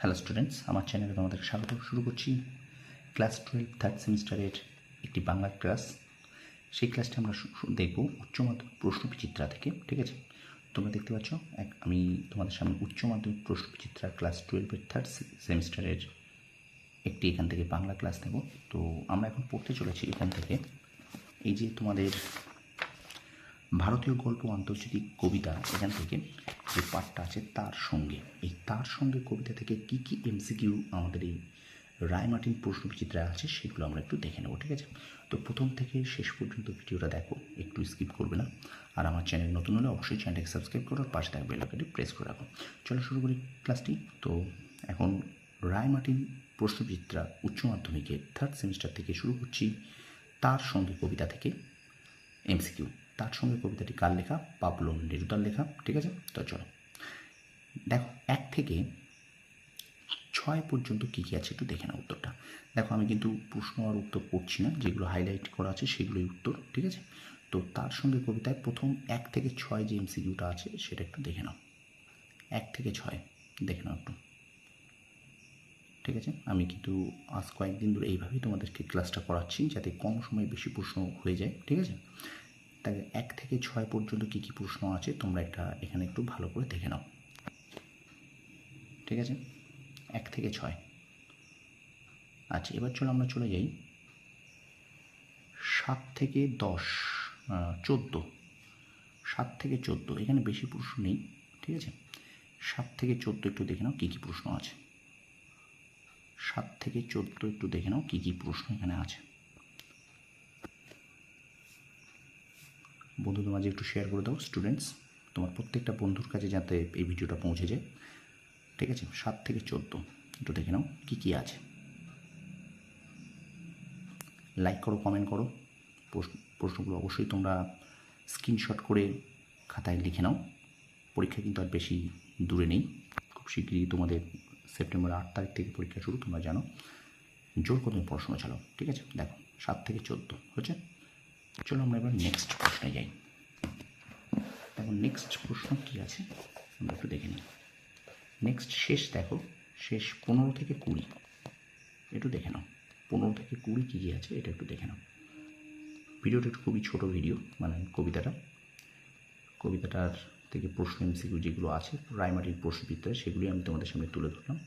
Hello students, আমার চ্যানেলে তোমাদের স্বাগত। শুরু করছি ক্লাস 12 থার্ড সেমিস্টারের একটি বাংলা ক্লাস। সেই ক্লাসটা আমরা দেখব উচ্চ মাধ্যমিক প্রশ্ন বিচিত্রা থেকে। ঠিক আছে, তোমরা দেখতে পাচ্ছ আমি তোমাদের সামনে উচ্চ মাধ্যমিক প্রশ্ন বিচিত্রা ক্লাস 12-এর থার্ড সেমিস্টারের একটি এখান থেকে বাংলা ক্লাস নেব। তো আমরা এখন পড়তে চলেছি এখান থেকে এই যে তোমাদের ভারতীয় গল্প আন্তর্জাতিক কবিতা, এখান থেকে যে পাঠটা আছে তার সঙ্গে কবিতা থেকে কী কী এমসিকিউ আমাদের এই রায়মার্টিন প্রশ্ন বিচিত্রায় আছে সেগুলো আমরা একটু দেখে নেব। ঠিক আছে, তো প্রথম থেকে শেষ পর্যন্ত ভিডিওটা দেখো, একটু স্কিপ করবে না। আর আমার চ্যানেল নতুন হলে অবশ্যই চ্যানেলটাকে সাবস্ক্রাইব করো, পাশে থাকা বেল আইকনটি প্রেস করে রাখো। চলো শুরু করি ক্লাসটি। তো এখন রায়মার্টিন প্রশ্ন বিচিত্রা উচ্চ মাধ্যমিকের থার্ড সেমিস্টার থেকে শুরু করছি। তার সঙ্গে কবিতা থেকে এমসিকিউ। তার সঙ্গে কবিতাটি কার লেখা? পাবলো নেরুদার লেখা। ঠিক আছে, তো চলো দেখো 1 থেকে 6 পর্যন্ত কী কী আছে একটু দেখে নাও উত্তরটা। দেখো আমি কিন্তু প্রশ্ন আর উত্তর পড়ছি না, যেগুলো হাইলাইট করা আছে সেগুলোই উত্তর। ঠিক আছে, তো তার সঙ্গে কবিতায় প্রথম 1 থেকে 6 যে এমসিকিউটা আছে সেটা একটু দেখে নাও। 1 থেকে 6 দেখে নাও একটু। ঠিক আছে, আমি কিন্তু আজ কয়েকদিন ধরে এইভাবেই তোমাদেরকে ক্লাসটা করাচ্ছি যাতে কম সময়ে বেশি প্রশ্ন হয়ে যায়। ঠিক আছে, তাই 1 থেকে 6 পর্যন্ত কী কী প্রশ্ন আছে তোমরা এখানে একটু ভালো করে দেখে নাও। ঠিক আছে, 1 থেকে 6। আচ্ছা, এবার চলো আমরা চলে যাই 7 থেকে 10, 14। 7 থেকে 14 এখানে বেশি প্রশ্ন নেই। ঠিক আছে, 7 থেকে 14 একটু দেখে নাও কী কী প্রশ্ন আছে। 7 থেকে 14 একটু দেখে নাও কী কী প্রশ্ন এখানে আছে। বন্ধুদের মাঝে একটু শেয়ার করে দাও স্টুডেন্টস, তোমার প্রত্যেকটা বন্ধুর কাছে যাতে এই ভিডিওটা পৌঁছে যায়। ঠিক আছে, 7 থেকে 14 একটু দেখে নাও কী কী আছে। লাইক করো, কমেন্ট করো। প্রশ্নগুলো অবশ্যই তোমরা স্ক্রিনশট করে খাতায় লিখে নাও। পরীক্ষা কিন্তু আর বেশি দূরে নেই, খুব শীঘ্রই তোমাদের সেপ্টেম্বর 8 তারিখ থেকে পরীক্ষা শুরু, তোমরা জানো। জোর কদমে পড়াশোনা চালাও। ঠিক আছে, দেখো 7 থেকে 14 হচ্ছে। চলো আমরা এবার নেক্সট প্রশ্নে যাই। দেখো নেক্সট প্রশ্ন কী আছে আমরা একটু দেখে নিই। নেক্সট দেখো শেষ 15 থেকে 20 একটু দেখে নাও। 15 থেকে 20 কী কী আছে এটা একটু দেখে নাও। ভিডিওটা একটু খুবই ছোটো ভিডিও, মানে কবিতাটার থেকে প্রশ্ন এমসিকিউ যেগুলো আছে রায়মার্টিন প্রশ্নবিদ্যায় সেগুলি আমি তোমাদের সামনে তুলে ধরলাম।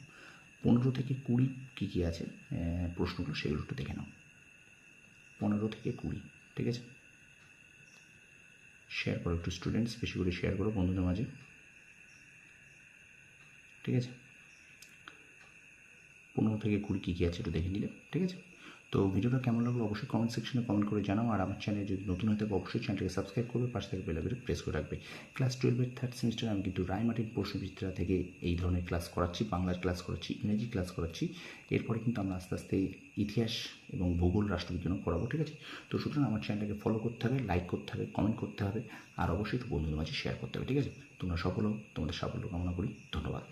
15 থেকে 20 কী কী আছে প্রশ্নগুলো সেগুলো একটু দেখে নাও। 15 থেকে 20। ঠিক আছে, শেয়ার করো একটু স্টুডেন্টস, বেশি করে শেয়ার করো বন্ধুদের মাঝে। ঠিক আছে, 15 থেকে 20 কী কী আছে একটু দেখে নিলে। ঠিক আছে, তো ভিডিওটা কেমন লাগলো অবশ্যই কমেন্ট সেকশনে কমেন্ট করে জানাও। আর আমার চ্যানেল যদি নতুন হয়ে থাকে অবশ্যই চ্যানেলটাকে সাবস্ক্রাইব করবে, পাশে থেকে বেল আইকনটি প্রেস করে রাখবে। ক্লাস 12-এর থার্ড সেমিস্টারে আমি কিন্তু রায়মার্টিন প্রশ্নবিচিত্রা থেকে এই ধরনের ক্লাস করাচ্ছি, বাংলার ক্লাস করাচ্ছি, ইংরেজি ক্লাস করাচ্ছি। এরপরে কিন্তু আমরা আস্তে আস্তে ইতিহাস এবং ভূগোল, রাষ্ট্রবিজ্ঞানও করাবো। ঠিক আছে, তো সুতরাং আমার চ্যানেলটাকে ফলো করতে হবে, লাইক করতে হবে, কমেন্ট করতে হবে, আর অবশ্যই একটু বন্ধুদের মাঝে শেয়ার করতে হবে। ঠিক আছে, তোমরা সফল হও, তোমাদের সাফল্য কামনা করি। ধন্যবাদ।